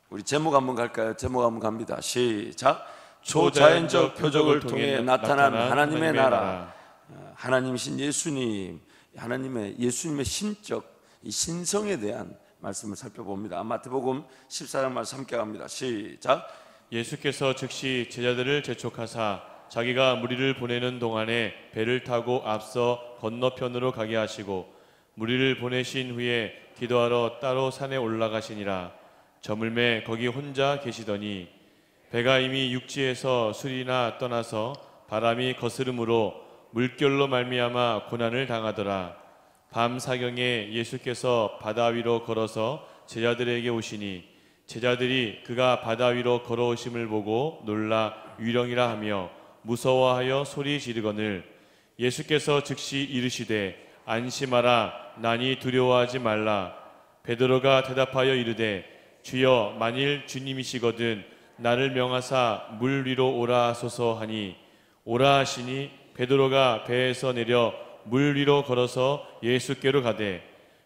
우리 제목 한번 갈까요? 제목 한번 갑니다. 시작. 초자연적 표적을 통해 나타난 하나님의 나라. 하나님이신 예수님, 예수님의 신적 이 신성에 대한 말씀을 살펴봅니다. 마태복음 14장 말씀 함께 갑니다. 시작. 예수께서 즉시 제자들을 재촉하사 자기가 무리를 보내는 동안에 배를 타고 앞서 건너편으로 가게 하시고 무리를 보내신 후에 기도하러 따로 산에 올라가시니라. 저물매 거기 혼자 계시더니 배가 이미 육지에서 수리나 떠나서 바람이 거스름으로 물결로 말미암아 고난을 당하더라. 밤 사경에 예수께서 바다 위로 걸어서 제자들에게 오시니 제자들이 그가 바다 위로 걸어오심을 보고 놀라 위령이라 하며 무서워하여 소리 지르거늘 예수께서 즉시 이르시되 안심하라 나니 두려워하지 말라. 베드로가 대답하여 이르되 주여 만일 주님이시거든 나를 명하사 물 위로 오라 하소서 하니 오라 하시니 베드로가 배에서 내려 물 위로 걸어서 예수께로 가되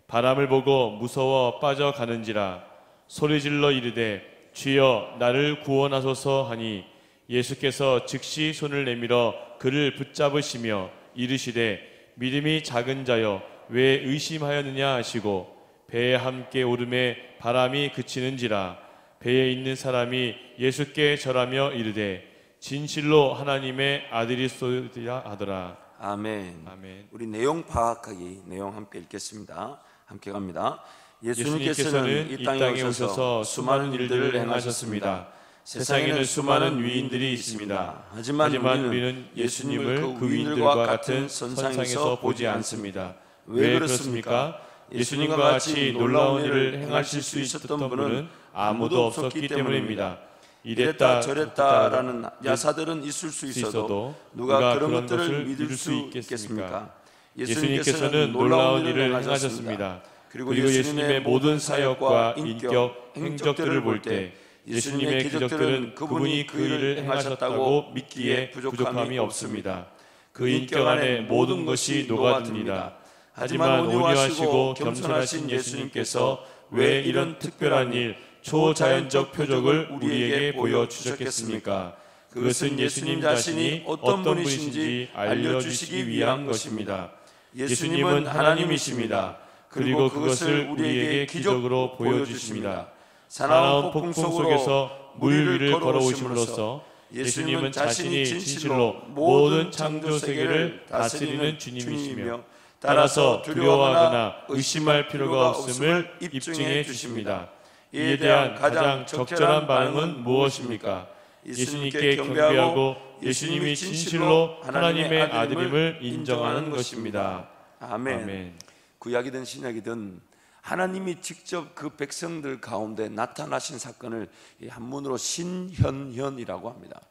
바람을 보고 무서워 빠져가는지라. 소리질러 이르되 주여 나를 구원하소서 하니 예수께서 즉시 손을 내밀어 그를 붙잡으시며 이르시되 믿음이 작은 자여 왜 의심하였느냐 하시고 배에 함께 오름에 바람이 그치는지라. 배에 있는 사람이 예수께 절하며 이르되 진실로 하나님의 아들이소이다 하더라. 아멘. 아멘. 우리 내용 파악하기 내용 함께 읽겠습니다. 함께 갑니다. 예수님께서는 이 땅에 오셔서 수많은 일들을 행하셨습니다. 세상에는 수많은 위인들이 있습니다. 하지만 우리는 예수님을 그 위인들과 같은 선상에서 보지 않습니다. 왜 그렇습니까? 예수님과 같이 놀라운 일을 행하실 수 있었던 분은 아무도 없었기 때문입니다. 이랬다 저랬다라는 야사들은 있을 수 있어도 누가 그런 것들을 믿을 수 있겠습니까? 예수님께서는 놀라운 일을 행하셨습니다. 그리고 예수님의 모든 사역과 인격, 행적들을 볼 때 예수님의 기적들은 그분이 그 일을 행하셨다고 믿기에 부족함이 없습니다. 그 인격 안에 모든 것이 녹아듭니다. 하지만 온유하시고 겸손하신 예수님께서 왜 이런 특별한 일, 초자연적 표적을 우리에게 보여주셨겠습니까? 그것은 예수님 자신이 어떤 분이신지 알려주시기 위한 것입니다. 예수님은 하나님이십니다. 그리고 그것을 우리에게 기적으로 보여주십니다. 사나운 폭풍 속에서 물 위를 걸어오심으로써 예수님은 자신이 진실로 모든 창조 세계를 다스리는 주님이시며 따라서 두려워하거나 의심할 필요가 없음을 입증해 주십니다. 이에 대한 가장 적절한 반응은 무엇입니까? 예수님께 경배하고 예수님이 진실로 하나님의 아들임을 인정하는 것입니다. 아멘. 구약이든 신약이든 하나님이 직접 그 백성들 가운데 나타나신 사건을 한문으로 신현현이라고 합니다.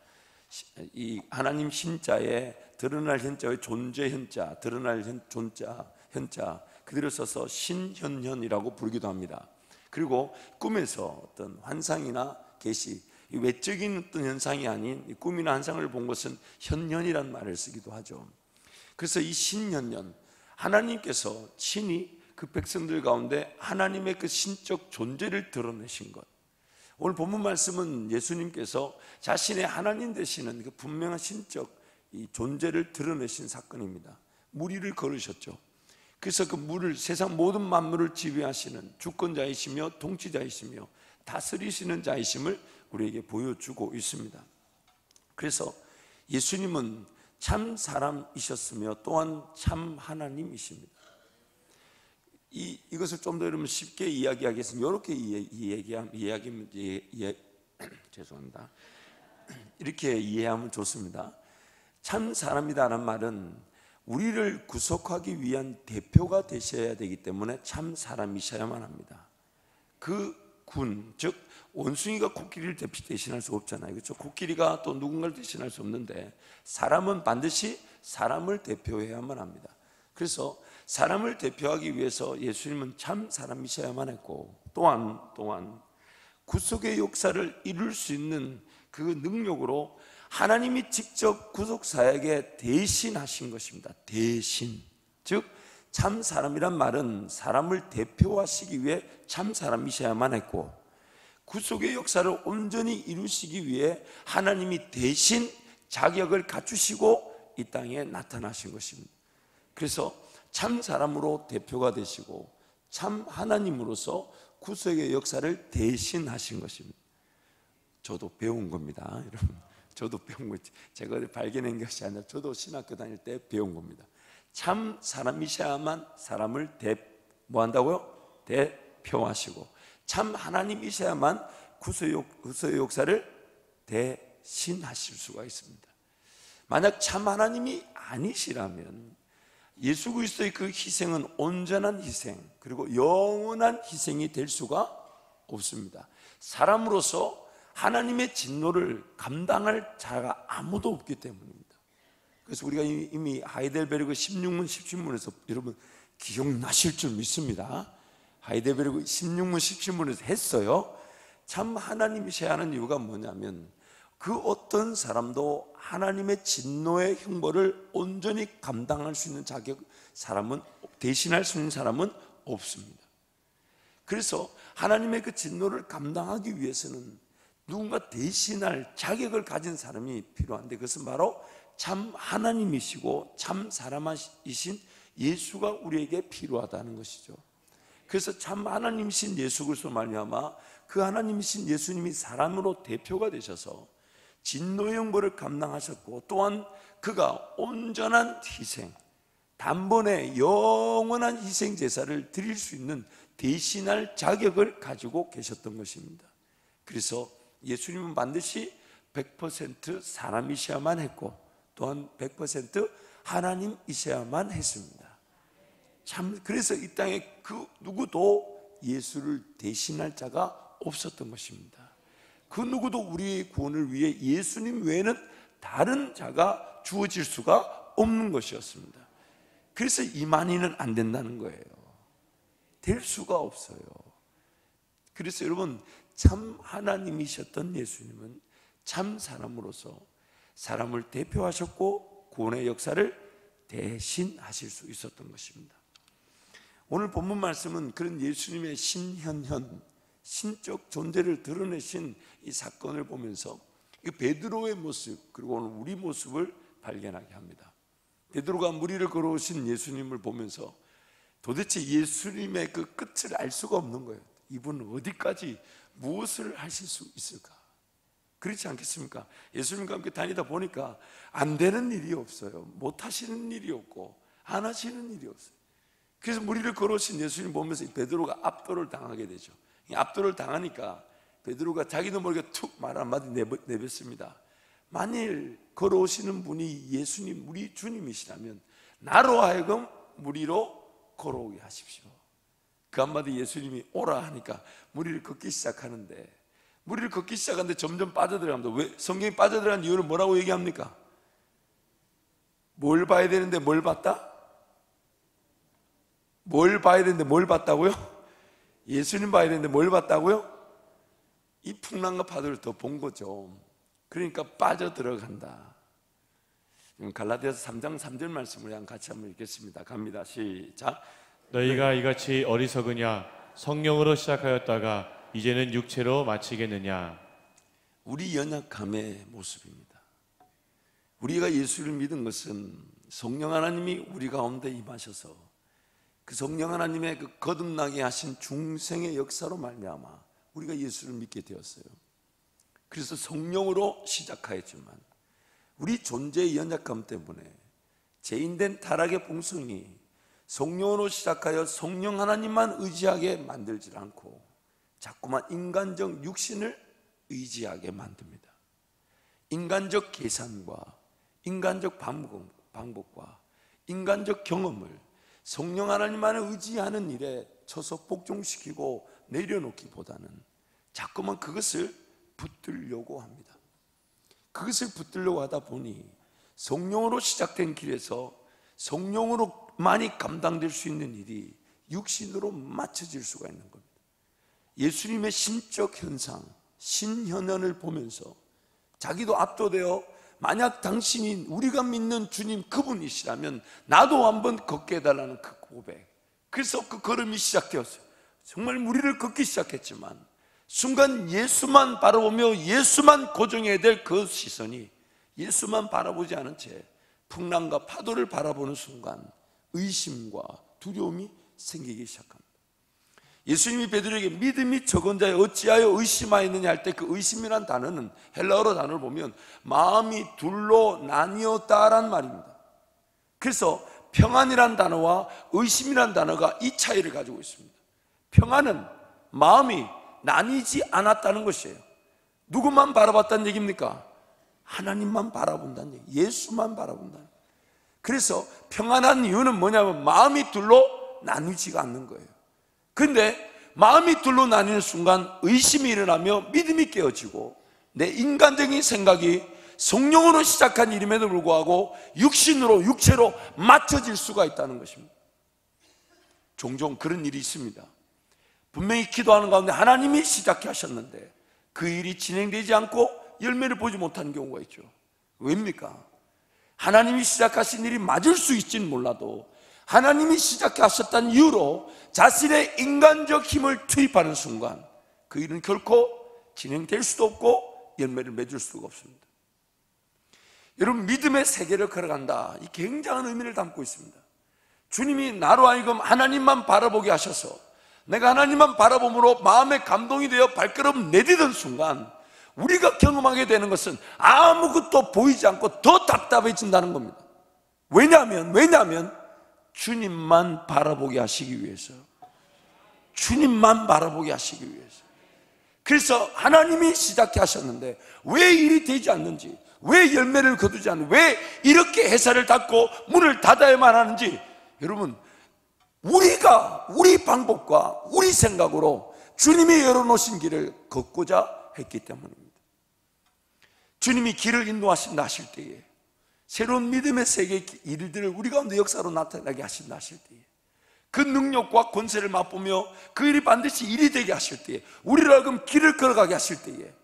이 하나님 신자에 드러날 현자의 존재 현자, 드러날 존자 현자 그대로 써서 신현현이라고 부르기도 합니다. 그리고 꿈에서 어떤 환상이나 계시, 외적인 어떤 현상이 아닌 꿈이나 환상을 본 것은 현현이라는 말을 쓰기도 하죠. 그래서 이 신현현, 하나님께서 친히 그 백성들 가운데 하나님의 그 신적 존재를 드러내신 것. 오늘 본문 말씀은 예수님께서 자신의 하나님 되시는 그 분명한 신적 이 존재를 드러내신 사건입니다. 물 위를 걸으셨죠. 그래서 그 물을 세상 모든 만물을 지배하시는 주권자이시며 통치자이시며 다스리시는 자이심을 우리에게 보여주고 있습니다. 그래서 예수님은 참 사람이셨으며 또한 참 하나님이십니다. 이것을 좀 더 여러분 쉽게 이야기하겠습니다. 이렇게 죄송합니다. 이렇게 이해하면 좋습니다. 참 사람이다라는 말은 우리를 구속하기 위한 대표가 되셔야 되기 때문에 참 사람이셔야만 합니다. 그 군, 즉 원숭이가 코끼리를 대신할 수 없잖아요. 그렇죠? 코끼리가 또 누군가를 대신할 수 없는데 사람은 반드시 사람을 대표해야만 합니다. 그래서 사람을 대표하기 위해서 예수님은 참 사람이셔야만 했고 또한 구속의 역사를 이룰 수 있는 그 능력으로 하나님이 직접 구속사에게 대신하신 것입니다. 대신, 즉 참 사람이란 말은 사람을 대표하시기 위해 참 사람이셔야만 했고 구속의 역사를 온전히 이루시기 위해 하나님이 대신 자격을 갖추시고 이 땅에 나타나신 것입니다. 그래서 참 사람으로 대표가 되시고 참 하나님으로서 구속의 역사를 대신하신 것입니다. 저도 배운 겁니다, 여러분. 저도 배운 거지. 제가 발견한 것이 아니라 저도 신학교 다닐 때 배운 겁니다. 참 사람이셔야만 사람을 뭐 한다고요? 대표하시고 참 하나님이셔야만 구속의 역사를 대신하실 수가 있습니다. 만약 참 하나님이 아니시라면 예수 그리스도의 그 희생은 온전한 희생, 그리고 영원한 희생이 될 수가 없습니다. 사람으로서 하나님의 진노를 감당할 자가 아무도 없기 때문입니다. 그래서 우리가 이미 하이델베르크 16문 17문에서 여러분 기억나실 줄 믿습니다. 하이델베르크 16문 17문에서 했어요. 참 하나님이셔야 하는 이유가 뭐냐면 그 어떤 사람도 하나님의 진노의 형벌을 온전히 감당할 수 있는 사람은, 대신할 수 있는 사람은 없습니다. 그래서 하나님의 그 진노를 감당하기 위해서는 누군가 대신할 자격을 가진 사람이 필요한데, 그것은 바로 참 하나님이시고 참 사람이신 예수가 우리에게 필요하다는 것이죠. 그래서 참 하나님이신 예수 그리스도로 말미암아 그 하나님이신 예수님이 사람으로 대표가 되셔서 진노의 형벌을 감당하셨고, 또한 그가 온전한 희생, 단번에 영원한 희생 제사를 드릴 수 있는 대신할 자격을 가지고 계셨던 것입니다. 그래서 예수님은 반드시 100% 사람이셔야만 했고, 또한 100% 하나님이셔야만 했습니다. 참, 그래서 이 땅에 그 누구도 예수를 대신할 자가 없었던 것입니다. 그 누구도 우리의 구원을 위해 예수님 외에는 다른 자가 주어질 수가 없는 것이었습니다. 그래서 이만희는 안 된다는 거예요. 될 수가 없어요. 그래서 여러분, 참 하나님이셨던 예수님은 참 사람으로서 사람을 대표하셨고 구원의 역사를 대신하실 수 있었던 것입니다. 오늘 본문 말씀은 그런 예수님의 신현현, 신적 존재를 드러내신 이 사건을 보면서 베드로의 모습, 그리고 오늘 우리 모습을 발견하게 합니다. 베드로가 무리를 걸어오신 예수님을 보면서 도대체 예수님의 그 끝을 알 수가 없는 거예요. 이분은 어디까지 무엇을 하실 수 있을까? 그렇지 않겠습니까? 예수님과 함께 다니다 보니까 안 되는 일이 없어요. 못 하시는 일이 없고 안 하시는 일이 없어요. 그래서 무리를 걸어오신 예수님 보면서 베드로가 압도를 당하게 되죠. 압도를 당하니까 베드로가 자기도 모르게 툭 말 한마디 내뱉습니다. 만일 걸어오시는 분이 예수님, 우리 주님이시라면 나로 하여금 무리로 걸어오게 하십시오. 그 한마디 예수님이 오라 하니까 무리를 걷기 시작하는데, 무리를 걷기 시작하는데 점점 빠져들어갑니다. 왜? 성경이 빠져들어간 이유를 뭐라고 얘기합니까? 뭘 봐야 되는데 뭘 봤다? 뭘 봐야 되는데 뭘 봤다고요? 예수님 봐야 되는데 뭘 봤다고요? 이 풍랑과 파도를 더 본 거죠. 그러니까 빠져들어간다. 갈라디아서 3장 3절 말씀을 같이 한번 읽겠습니다. 갑니다. 시작. 너희가 이같이 어리석으냐? 성령으로 시작하였다가 이제는 육체로 마치겠느냐? 우리 연약함의 모습입니다. 우리가 예수를 믿은 것은 성령 하나님이 우리 가운데 임하셔서 그 성령 하나님의 그 거듭나게 하신 중생의 역사로 말미암아 우리가 예수를 믿게 되었어요. 그래서 성령으로 시작하였지만 우리 존재의 연약함 때문에 죄인된 타락의 본성이 성령으로 시작하여 성령 하나님만 의지하게 만들지 않고 자꾸만 인간적 육신을 의지하게 만듭니다. 인간적 계산과 인간적 방법과 인간적 경험을 성령 하나님만을 의지하는 일에 쳐서 복종시키고 내려놓기보다는 자꾸만 그것을 붙들려고 합니다. 그것을 붙들려고 하다 보니 성령으로 시작된 길에서 성령으로만이 감당될 수 있는 일이 육신으로 맞춰질 수가 있는 겁니다. 예수님의 신적 현상, 신현현을 보면서 자기도 압도되어 만약 당신이 우리가 믿는 주님 그분이시라면 나도 한번 걷게 해달라는 그 고백, 그래서 그 걸음이 시작되었어요. 정말 무리를 걷기 시작했지만 순간 예수만 바라보며 예수만 고정해야 될 그 시선이 예수만 바라보지 않은 채 풍랑과 파도를 바라보는 순간 의심과 두려움이 생기기 시작합니다. 예수님이 베드로에게 믿음이 적은 자여 어찌하여 의심하였느냐 할 때 그 의심이란 단어는 헬라어로 단어를 보면 마음이 둘로 나뉘었다란 말입니다. 그래서 평안이란 단어와 의심이란 단어가 이 차이를 가지고 있습니다. 평안은 마음이 나뉘지 않았다는 것이에요. 누구만 바라봤다는 얘기입니까? 하나님만 바라본다는 얘기, 예수만 바라본다는 얘기. 그래서 평안한 이유는 뭐냐면 마음이 둘로 나뉘지가 않는 거예요. 그런데 마음이 둘로 나뉘는 순간 의심이 일어나며 믿음이 깨어지고 내 인간적인 생각이 성령으로 시작한 일임에도 불구하고 육신으로 육체로 맞춰질 수가 있다는 것입니다. 종종 그런 일이 있습니다. 분명히 기도하는 가운데 하나님이 시작해 하셨는데 그 일이 진행되지 않고 열매를 보지 못하는 경우가 있죠. 왜입니까? 하나님이 시작하신 일이 맞을 수 있지는 몰라도 하나님이 시작해 하셨다는 이유로 자신의 인간적 힘을 투입하는 순간 그 일은 결코 진행될 수도 없고 열매를 맺을 수가 없습니다. 여러분, 믿음의 세계를 걸어간다, 이 굉장한 의미를 담고 있습니다. 주님이 나로 하여금 하나님만 바라보게 하셔서 내가 하나님만 바라봄으로 마음에 감동이 되어 발걸음 내디딘 순간 우리가 경험하게 되는 것은 아무것도 보이지 않고 더 답답해진다는 겁니다. 왜냐하면 주님만 바라보게 하시기 위해서, 주님만 바라보게 하시기 위해서. 그래서 하나님이 시작해 하셨는데 왜 일이 되지 않는지, 왜 열매를 거두지 않는지, 왜 이렇게 회사를 닫고 문을 닫아야만 하는지, 여러분, 우리가 우리 방법과 우리 생각으로 주님이 열어놓으신 길을 걷고자 했기 때문입니다. 주님이 길을 인도하신다 하실 때에, 새로운 믿음의 세계의 일들을 우리 가운데 역사로 나타나게 하신다 하실 때에, 그 능력과 권세를 맛보며 그 일이 반드시 일이 되게 하실 때에, 우리를 하여금 길을 걸어가게 하실 때에,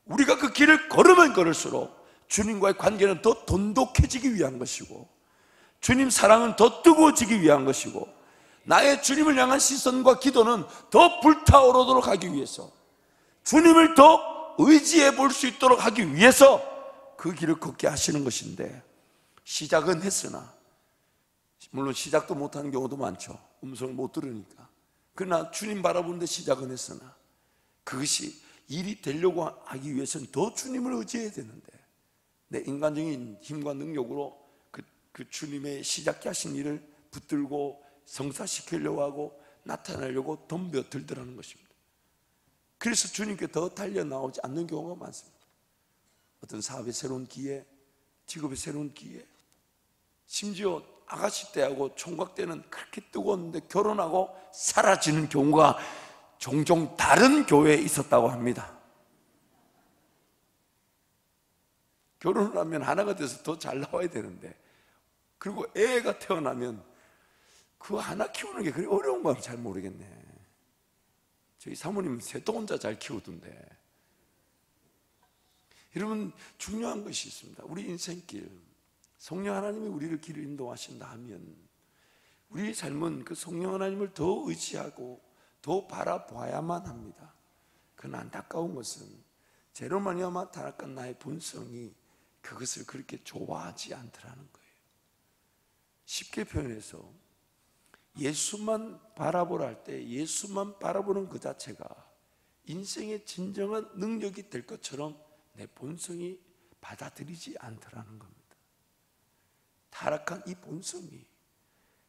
우리가 그 길을 걸으면 걸을수록 주님과의 관계는 더 돈독해지기 위한 것이고, 주님 사랑은 더 뜨거워지기 위한 것이고, 나의 주님을 향한 시선과 기도는 더 불타오르도록 하기 위해서, 주님을 더 의지해 볼 수 있도록 하기 위해서 그 길을 걷게 하시는 것인데, 시작은 했으나, 물론 시작도 못하는 경우도 많죠. 음성을 못 들으니까. 그러나 주님 바라보는데 시작은 했으나 그것이 일이 되려고 하기 위해서는 더 주님을 의지해야 되는데, 내 인간적인 힘과 능력으로 그 주님의 시작해 하신 일을 붙들고 성사시키려고 하고 나타내려고 덤벼들더라는 것입니다. 그래서 주님께 더 달려나오지 않는 경우가 많습니다. 어떤 사업의 새로운 기회, 직업의 새로운 기회, 심지어 아가씨 때하고 총각 때는 그렇게 뜨거웠는데 결혼하고 사라지는 경우가 종종 다른 교회에 있었다고 합니다. 결혼을 하면 하나가 돼서 더 잘 나와야 되는데, 그리고 애가 태어나면 그 하나 키우는 게 그리 어려운 건 잘 모르겠네. 저희 사모님 셋도 혼자 잘 키우던데. 여러분, 중요한 것이 있습니다. 우리 인생길, 성령 하나님이 우리를 길을 인도하신다 하면 우리 삶은 그 성령 하나님을 더 의지하고 더 바라봐야만 합니다. 그러나 안타까운 것은 죄로 말미암아 타락한 나의 본성이 그것을 그렇게 좋아하지 않더라는 거예요. 쉽게 표현해서 예수만 바라보라 할 때 예수만 바라보는 그 자체가 인생의 진정한 능력이 될 것처럼 내 본성이 받아들이지 않더라는 겁니다. 타락한 이 본성이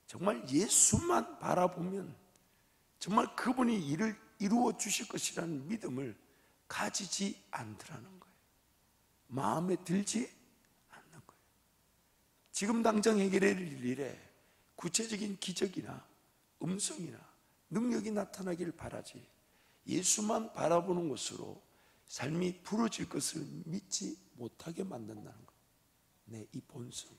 정말 예수만 바라보면 정말 그분이 일을 이루어 주실 것이라는 믿음을 가지지 않더라는 거예요. 마음에 들지 않는 거예요. 지금 당장 해결해야 할 일에 구체적인 기적이나 음성이나 능력이 나타나기를 바라지, 예수만 바라보는 것으로 삶이 부러질 것을 믿지 못하게 만든다는 거예요. 내 이 본성.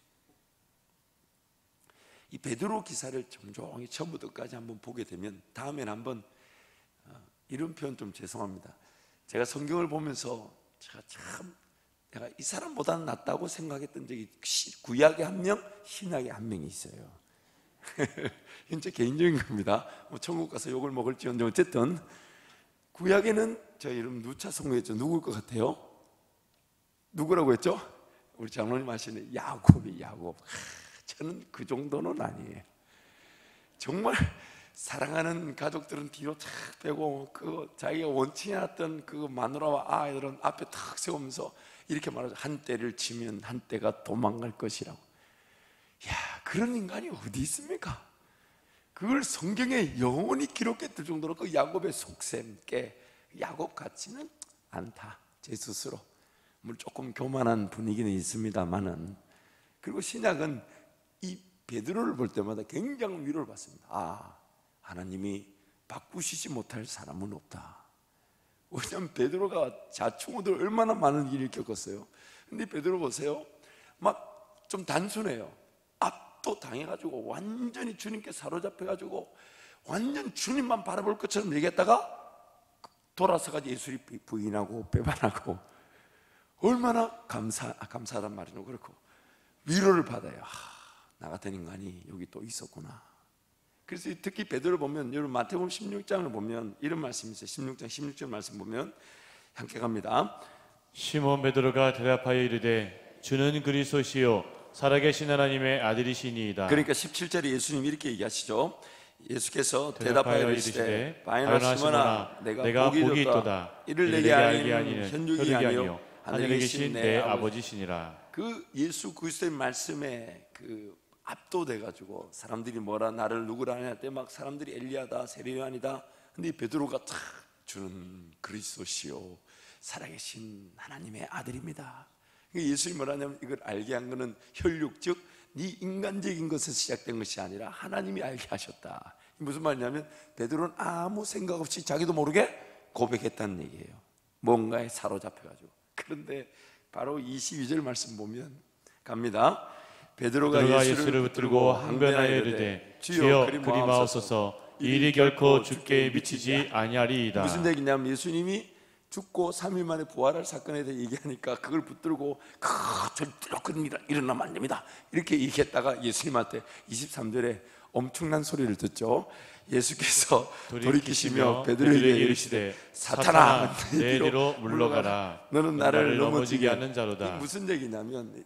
이 베드로 기사를 정정히 처음부터 끝까지 한번 보게 되면, 다음엔 한번 이런 표현 좀 죄송합니다. 제가 성경을 보면서 내가 이 사람보다는 낫다고 생각했던 적이 구약에 한 명, 신약에 한 명이 있어요. 현재 개인적인 겁니다. 뭐 천국 가서 욕을 먹을지언정 어쨌든 구약에는 저 이름 누차 성공했죠. 누굴 것 같아요? 누구라고 했죠? 우리 장로님 하시는 야곱이 야곱. 저는 그 정도는 아니에요. 정말 사랑하는 가족들은 뒤로 탁 빼고 그 자기가 원치 않았던 그 마누라와 아이들은 앞에 탁 세우면서 이렇게 말하죠. 한 때를 치면 한 때가 도망갈 것이라고. 야, 그런 인간이 어디 있습니까? 그걸 성경에 영원히 기록했을 정도로 그 야곱의 속셈께 야곱 같지는 않다. 제 스스로 물론 조금 교만한 분위기는 있습니다만은, 그리고 신약은 이 베드로를 볼 때마다 굉장히 위로를 받습니다. 아, 하나님이 바꾸시지 못할 사람은 없다. 왜냐하면 베드로가 자충우들 얼마나 많은 일을 겪었어요. 근데 베드로 보세요, 막 좀 단순해요. 압도 당해가지고 완전히 주님께 사로잡혀가지고 완전 주님만 바라볼 것처럼 얘기했다가 돌아서가지고 예수를 부인하고 배반하고, 얼마나 감사하단 말이죠. 그렇고 위로를 받아요. 나 같은 인간이 여기 또 있었구나. 그래서 특히 베드로를 보면, 여러분 마태복음 16장을 보면 이런 말씀이 있어요. 16장 16절 말씀 보면 함께 갑니다. 시몬 베드로가 대답하여 이르되 주는 그리스도시요 살아계신 하나님의 아들이시니이다. 그러니까 17절에 예수님이 이렇게 얘기하시죠. 예수께서 대답하여 이르시되 바요나 시몬아, 내가 복이 있도다. 이를 내게 알게 하니는 현육이 아니요 하늘에 계신 내 아버지시니라. 그 예수 그리스도의 말씀에 그 압도돼 가지고 사람들이 뭐라 나를 누구라 하냐 할 때 막 사람들이 엘리야다 세례요한이다. 근데 이 베드로가 탁 주는 그리스도시요 살아계신 하나님의 아들입니다. 예수님이 뭐라냐면 이걸 알게 한 거는 혈육, 즉 네 인간적인 것에서 시작된 것이 아니라 하나님이 알게 하셨다. 무슨 말이냐면 베드로는 아무 생각 없이 자기도 모르게 고백했다는 얘기예요. 뭔가에 사로잡혀가지고. 그런데 바로 22절 말씀 보면 갑니다. 베드로가 예수를 붙들고 항변하여 이르되 주여 그리 마옵소서, 이 일이 결코 주께 미치지 아니하리이다. 무슨 얘기냐면 예수님이 죽고 3일 만에 부활할 사건에 대해 얘기하니까 그걸 붙들고 절대로 그런 일 일어나면 안 됩니다 이렇게 얘기했다가 예수님한테 23절에 엄청난 소리를 듣죠. 예수께서 돌이키시며 베드로에게 이르시되 사탄아, 내 뒤로 물러가라. 너는 나를 넘어지게 하는 자로다. 무슨 얘기냐면,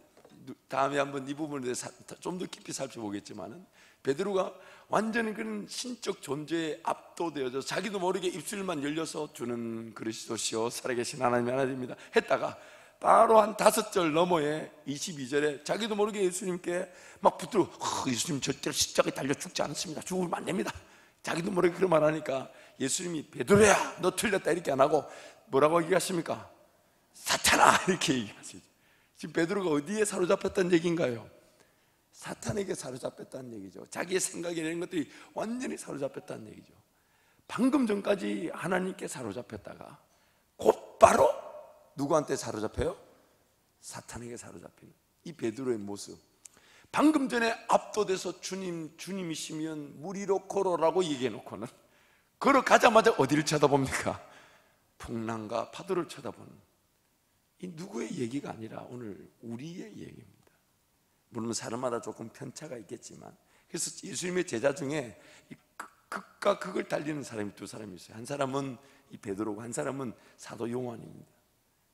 다음에 한번 이 부분에 대해서 좀 더 깊이 살펴보겠지만은, 베드로가 완전히 그런 신적 존재에 압도되어져 자기도 모르게 입술만 열려서 주는 그리스도시요 살아계신 하나님의 아들입니다 했다가 바로 한 5절 너머에 22절에 자기도 모르게 예수님께 막 붙들고 예수님 절대로 십자가에 달려 죽지 않습니다. 죽으면 안 됩니다. 자기도 모르게 그런 말 하니까 예수님이 베드로야 너 틀렸다 이렇게 안 하고 뭐라고 얘기하십니까? 사탄아 이렇게 얘기하시죠. 지금 베드로가 어디에 사로잡혔다는 얘기인가요? 사탄에게 사로잡혔다는 얘기죠. 자기의 생각이 이런 것들이 완전히 사로잡혔다는 얘기죠. 방금 전까지 하나님께 사로잡혔다가 곧바로 누구한테 사로잡혀요? 사탄에게 사로잡히는 이 베드로의 모습. 방금 전에 압도돼서 주님이시면 무리로 걸어라고 얘기해놓고는 걸어가자마자 어디를 쳐다봅니까? 풍랑과 파도를 쳐다보는, 이 누구의 얘기가 아니라 오늘 우리의 얘기입니다. 물론 사람마다 조금 편차가 있겠지만, 그래서 예수님의 제자 중에 극과 극을 달리는 사람이 2사람이 있어요. 한 사람은 이 베드로고 한 사람은 사도 요한입니다.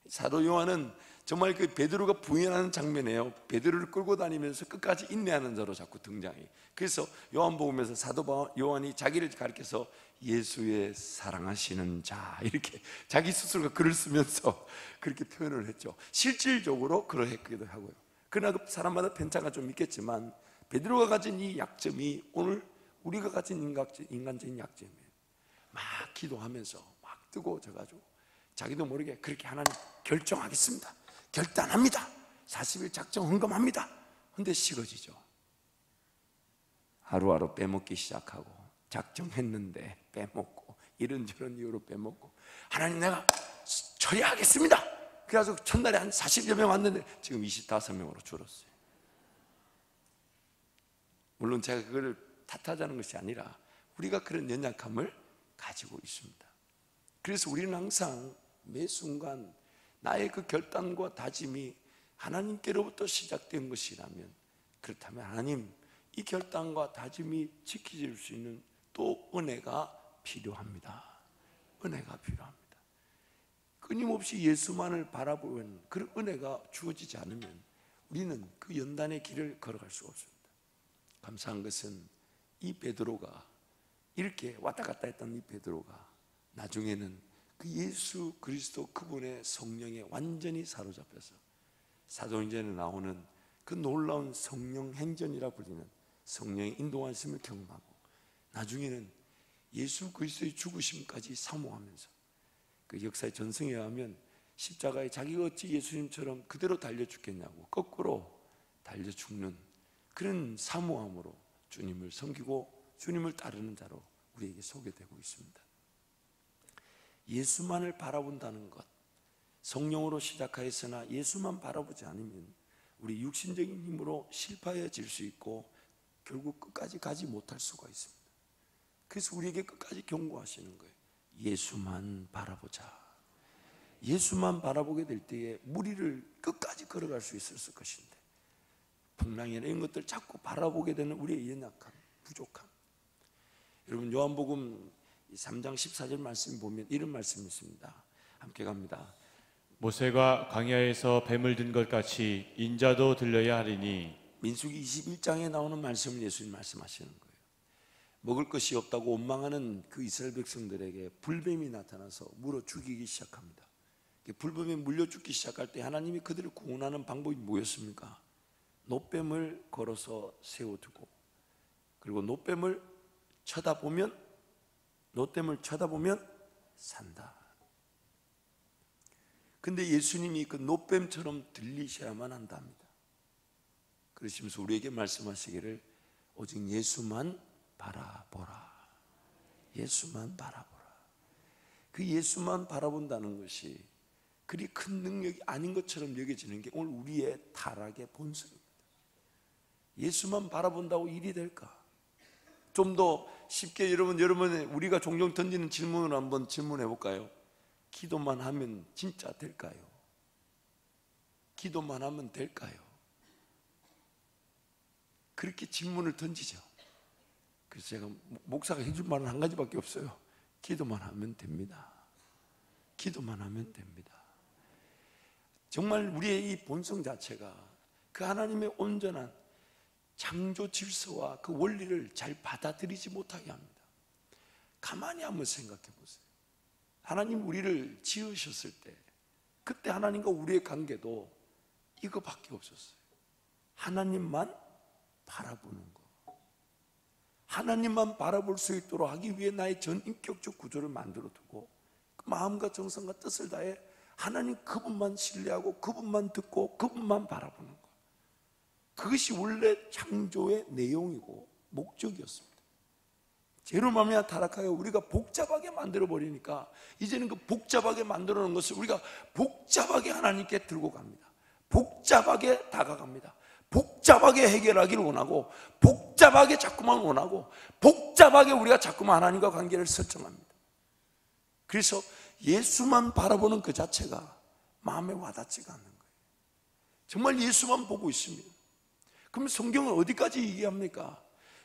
사도 요한은 정말 그 베드로가 부인하는 장면이에요. 베드로를 끌고 다니면서 끝까지 인내하는 자로 자꾸 등장해요. 그래서 요한복음에서 사도 요한이 자기를 가리켜서 예수의 사랑하시는 자 이렇게 자기 스스로가 글을 쓰면서 그렇게 표현을 했죠. 실질적으로 그러했기도 하고요. 그러나 그 사람마다 편차가 좀 있겠지만 베드로가 가진 이 약점이 오늘 우리가 가진 인간적인 약점이에요. 막 기도하면서 막 뜨거워져가지고 자기도 모르게 그렇게 하나님 결정하겠습니다, 결단합니다, 40일 작정 헌금합니다. 근데 식어지죠. 하루하루 빼먹기 시작하고 작정했는데 빼먹고 이런저런 이유로 빼먹고 하나님 내가 처리하겠습니다. 그래서 첫날에 한 40여 명 왔는데 지금 25명으로 줄었어요. 물론 제가 그걸 탓하자는 것이 아니라 우리가 그런 연약함을 가지고 있습니다. 그래서 우리는 항상 매 순간 나의 그 결단과 다짐이 하나님께로부터 시작된 것이라면, 그렇다면 하나님 이 결단과 다짐이 지켜질 수 있는 또 은혜가 필요합니다. 은혜가 필요합니다. 끊임없이 예수만을 바라보는 그런 은혜가 주어지지 않으면 우리는 그 연단의 길을 걸어갈 수가 없습니다. 감사한 것은 이 베드로가, 이렇게 왔다 갔다 했던 이 베드로가 나중에는 그 예수 그리스도 그분의 성령에 완전히 사로잡혀서 사도행전에 나오는 그 놀라운 성령 행전이라 불리는 성령의 인도하심을 경험하고, 나중에는 예수 그리스도의 죽으심까지 사모하면서 그 역사의 전승에 의하면 십자가에 자기가 어찌 예수님처럼 그대로 달려 죽겠냐고 거꾸로 달려 죽는 그런 사모함으로 주님을 섬기고 주님을 따르는 자로 우리에게 소개되고 있습니다. 예수만을 바라본다는 것, 성령으로 시작하였으나 예수만 바라보지 않으면 우리 육신적인 힘으로 실패해질 수 있고 결국 끝까지 가지 못할 수가 있습니다. 그래서 우리에게 끝까지 경고하시는 거예요. 예수만 바라보자. 예수만 바라보게 될 때에 무리를 끝까지 걸어갈 수 있었을 것인데 풍랑이나 이런 것들 자꾸 바라보게 되는 우리의 연약함, 부족함. 여러분 요한복음 3장 14절 말씀 보면 이런 말씀이 있습니다. 함께 갑니다. 모세가 광야에서 뱀을 든 것 같이 인자도 들려야 하리니. 민수기 21장에 나오는 말씀을 예수님 말씀하시는 거예요. 먹을 것이 없다고 원망하는 그 이스라엘 백성들에게 불뱀이 나타나서 물어 죽이기 시작합니다. 불뱀에 물려 죽기 시작할 때 하나님이 그들을 구원하는 방법이 뭐였습니까? 놋뱀을 걸어서 세워두고, 그리고 놋뱀을 쳐다보면 산다. 근데 예수님이 그 놋뱀처럼 들리셔야만 한답니다. 그러시면서 우리에게 말씀하시기를 오직 예수만 바라보라. 예수만 바라보라. 그 예수만 바라본다는 것이 그리 큰 능력이 아닌 것처럼 여겨지는 게 오늘 우리의 타락의 본성입니다. 예수만 바라본다고 일이 될까? 좀 더 쉽게 여러분 우리가 종종 던지는 질문을 한번 질문해 볼까요? 기도만 하면 진짜 될까요? 기도만 하면 될까요? 그렇게 질문을 던지죠. 그래서 제가 목사가 해줄 말은 한 가지밖에 없어요. 기도만 하면 됩니다. 기도만 하면 됩니다. 정말 우리의 이 본성 자체가 그 하나님의 온전한 창조 질서와 그 원리를 잘 받아들이지 못하게 합니다. 가만히 한번 생각해 보세요. 하나님 우리를 지으셨을 때 그때 하나님과 우리의 관계도 이거밖에 없었어요. 하나님만 바라보는 거. 하나님만 바라볼 수 있도록 하기 위해 나의 전인격적 구조를 만들어 두고 그 마음과 정성과 뜻을 다해 하나님 그분만 신뢰하고 그분만 듣고 그분만 바라보는 거. 그것이 원래 창조의 내용이고 목적이었습니다. 죄로 말미암아 타락하여 우리가 복잡하게 만들어 버리니까 이제는 그 복잡하게 만들어 놓은 것을 우리가 복잡하게 하나님께 들고 갑니다. 복잡하게 다가갑니다. 복잡하게 해결하기를 원하고 복잡하게 자꾸만 원하고 복잡하게 우리가 자꾸만 하나님과 관계를 설정합니다. 그래서 예수만 바라보는 그 자체가 마음에 와닿지가 않는 거예요. 정말 예수만 보고 있습니다. 그럼 성경은 어디까지 얘기합니까?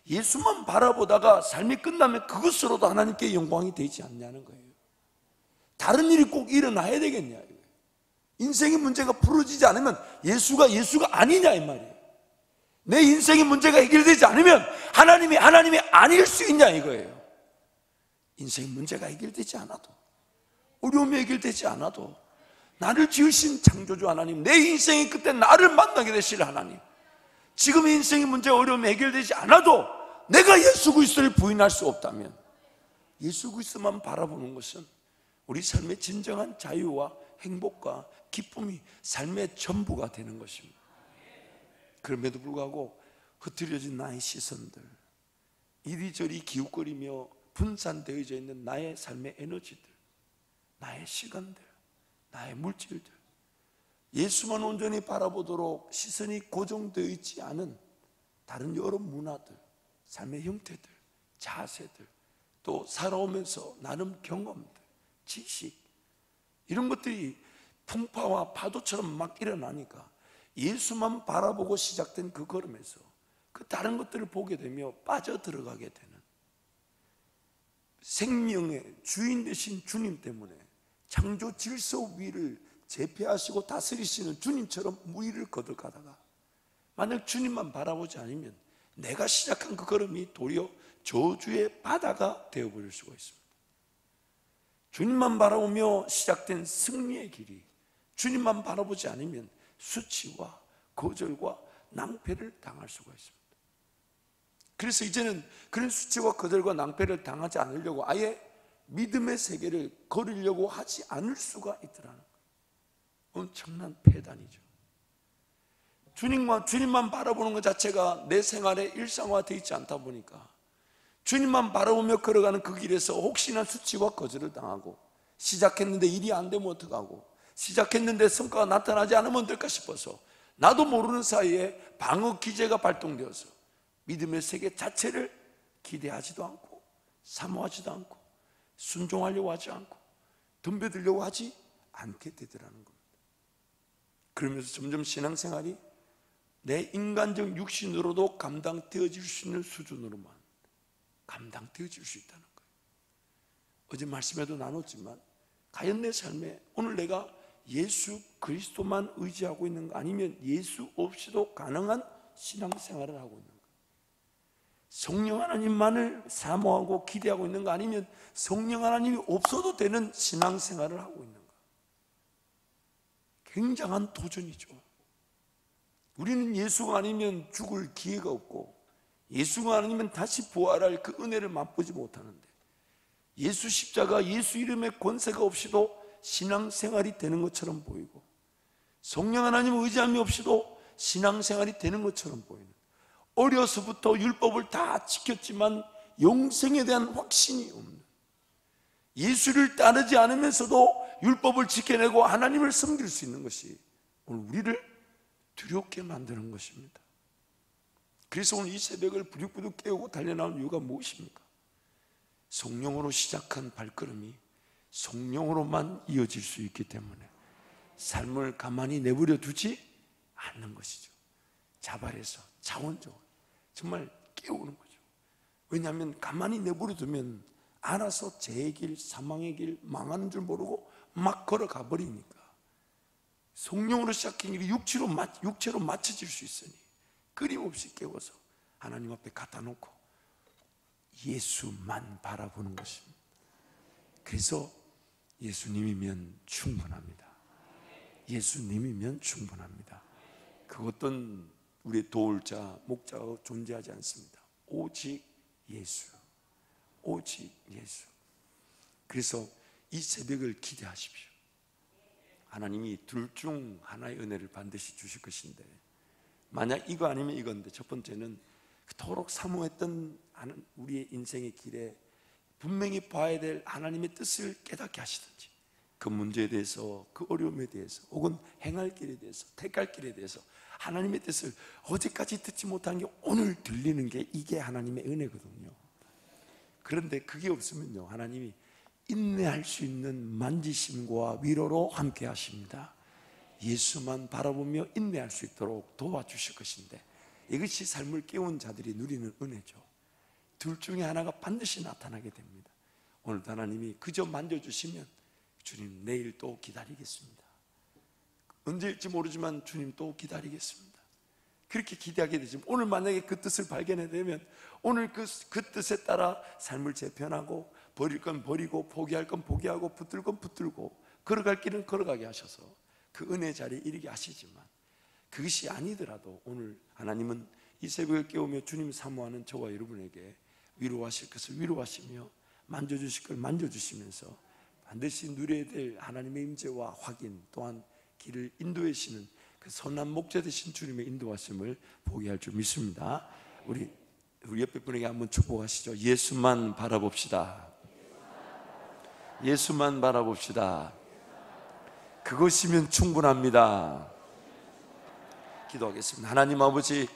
예수만 바라보다가 삶이 끝나면 그것으로도 하나님께 영광이 되지 않냐는 거예요. 다른 일이 꼭 일어나야 되겠냐 이거예요. 인생의 문제가 풀어지지 않으면 예수가 아니냐 이 말이에요. 내 인생의 문제가 해결되지 않으면 하나님이 아닐 수 있냐 이거예요. 인생의 문제가 해결되지 않아도, 어려움이 해결되지 않아도 나를 지으신 창조주 하나님, 내 인생의 끝에 나를 만나게 되실 하나님, 지금의 인생의 문제 어려움이 해결되지 않아도 내가 예수 그리스도를 부인할 수 없다면 예수 그리스도만 바라보는 것은 우리 삶의 진정한 자유와 행복과 기쁨이 삶의 전부가 되는 것입니다. 그럼에도 불구하고 흐트려진 나의 시선들, 이리저리 기웃거리며 분산되어져 있는 나의 삶의 에너지들, 나의 시간들, 나의 물질들, 예수만 온전히 바라보도록 시선이 고정되어 있지 않은 다른 여러 문화들, 삶의 형태들, 자세들, 또 살아오면서 나름 경험들, 지식, 이런 것들이 풍파와 파도처럼 막 일어나니까 예수만 바라보고 시작된 그 걸음에서 그 다른 것들을 보게 되며 빠져들어가게 되는, 생명의 주인 되신 주님 때문에 창조 질서 위를 제패하시고 다스리시는 주님처럼 무리를 거듭가다가 만약 주님만 바라보지 않으면 내가 시작한 그 걸음이 도리어 저주의 바다가 되어버릴 수가 있습니다. 주님만 바라보며 시작된 승리의 길이 주님만 바라보지 않으면 수치와 거절과 낭패를 당할 수가 있습니다. 그래서 이제는 그런 수치와 거절과 낭패를 당하지 않으려고 아예 믿음의 세계를 걸으려고 하지 않을 수가 있더라는 거예요. 엄청난 폐단이죠. 주님만 바라보는 것 자체가 내 생활에 일상화되어 있지 않다 보니까 주님만 바라보며 걸어가는 그 길에서 혹시나 수치와 거절을 당하고 시작했는데 일이 안 되면 어떡하고 시작했는데 성과가 나타나지 않으면 어떨까 싶어서 나도 모르는 사이에 방어 기제가 발동되어서 믿음의 세계 자체를 기대하지도 않고 사모하지도 않고 순종하려고 하지 않고 덤벼들려고 하지 않게 되더라는 겁니다. 그러면서 점점 신앙생활이 내 인간적 육신으로도 감당되어질 수 있는 수준으로만 감당되어질 수 있다는 거예요. 어제 말씀에도 나눴지만 과연 내 삶에 오늘 내가 예수 그리스도만 의지하고 있는 거 아니면 예수 없이도 가능한 신앙생활을 하고 있는 거, 성령 하나님만을 사모하고 기대하고 있는 거 아니면 성령 하나님이 없어도 되는 신앙생활을 하고 있는 거. 굉장한 도전이죠. 우리는 예수가 아니면 죽을 기회가 없고 예수가 아니면 다시 부활할 그 은혜를 맛보지 못하는데 예수 십자가, 예수 이름의 권세가 없이도 신앙생활이 되는 것처럼 보이고 성령 하나님의 의지함이 없이도 신앙생활이 되는 것처럼 보이는, 어려서부터 율법을 다 지켰지만 영생에 대한 확신이 없는, 예수를 따르지 않으면서도 율법을 지켜내고 하나님을 섬길 수 있는 것이 오늘 우리를 두렵게 만드는 것입니다. 그래서 오늘 이 새벽을 부득부득 깨우고 달려나온 이유가 무엇입니까? 성령으로 시작한 발걸음이 성령으로만 이어질 수 있기 때문에 삶을 가만히 내버려 두지 않는 것이죠. 자발해서 자원적으로 정말 깨우는 거죠. 왜냐하면 가만히 내버려 두면 알아서 죄의 길, 사망의 길, 망하는 줄 모르고 막 걸어가 버리니까 성령으로 시작한 일이 육체로 맞춰질 수 있으니 끊임없이 깨워서 하나님 앞에 갖다 놓고 예수만 바라보는 것입니다. 그래서 예수님이면 충분합니다. 예수님이면 충분합니다. 그 어떤 우리의 도울자, 목자가 존재하지 않습니다. 오직 예수, 오직 예수. 그래서 이 새벽을 기대하십시오. 하나님이 둘 중 하나의 은혜를 반드시 주실 것인데, 만약 이거 아니면 이건데, 첫 번째는 그토록 사모했던 우리의 인생의 길에 분명히 봐야 될 하나님의 뜻을 깨닫게 하시든지, 그 문제에 대해서, 그 어려움에 대해서, 혹은 행할 길에 대해서, 택할 길에 대해서 하나님의 뜻을 어제까지 듣지 못한 게 오늘 들리는 게 이게 하나님의 은혜거든요. 그런데 그게 없으면요, 하나님이 인내할 수 있는 만지심과 위로로 함께 하십니다. 예수만 바라보며 인내할 수 있도록 도와주실 것인데, 이것이 삶을 깨운 자들이 누리는 은혜죠. 둘 중에 하나가 반드시 나타나게 됩니다. 오늘도 하나님이 그저 만져주시면 주님 내일 또 기다리겠습니다. 언제일지 모르지만 주님 또 기다리겠습니다. 그렇게 기대하게 되지만 오늘 만약에 그 뜻을 발견해 되면 오늘 그 뜻에 따라 삶을 재편하고 버릴 건 버리고 포기할 건 포기하고 붙들 건 붙들고 걸어갈 길은 걸어가게 하셔서 그 은혜 자리에 이르게 하시지만, 그것이 아니더라도 오늘 하나님은 이 새벽을 깨우며 주님 사모하는 저와 여러분에게 위로하실 것을 위로하시며 만져주실 걸 만져주시면서 반드시 누려야 될 하나님의 임재와 확인, 또한 길을 인도해 주시는 그 선한 목자 되신 주님의 인도하심을 보게 할 줄 믿습니다. 우리 옆에 분에게 한번 축복하시죠. 예수만 바라봅시다. 예수만 바라봅시다. 그것이면 충분합니다. 기도하겠습니다. 하나님 아버지,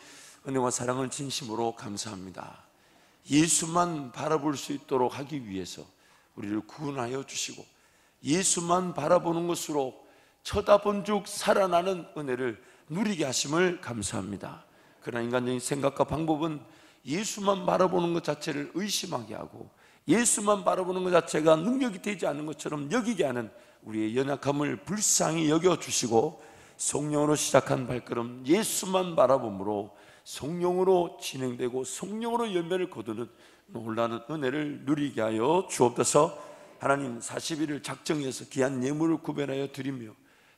은혜와 사랑을 진심으로 감사합니다. 예수만 바라볼 수 있도록 하기 위해서 우리를 구원하여 주시고 예수만 바라보는 것으로 쳐다본 즉 살아나는 은혜를 누리게 하심을 감사합니다. 그러나 인간적인 생각과 방법은 예수만 바라보는 것 자체를 의심하게 하고 예수만 바라보는 것 자체가 능력이 되지 않는 것처럼 여기게 하는 우리의 연약함을 불쌍히 여겨주시고 성령으로 시작한 발걸음 예수만 바라봄으로 성령으로 진행되고 성령으로 열매를 거두는 놀라는 은혜를 누리게 하여 주옵소서. 하나님, 40일을 작정해서 귀한 예물을 구별하여 드리며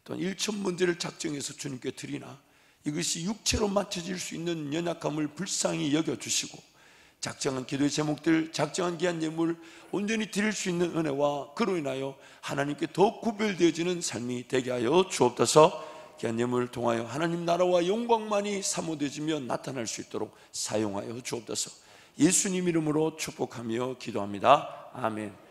또한 1천 문제를 작정해서 주님께 드리나 이것이 육체로 맞춰질 수 있는 연약함을 불쌍히 여겨주시고 작정한 기도의 제목들, 작정한 귀한 예물 온전히 드릴 수 있는 은혜와 그로 인하여 하나님께 더 구별되어지는 삶이 되게 하여 주옵소서. 귀한 예물을 통하여 하나님 나라와 영광만이 사모되어지며 나타날 수 있도록 사용하여 주옵소서. 예수님 이름으로 축복하며 기도합니다. 아멘.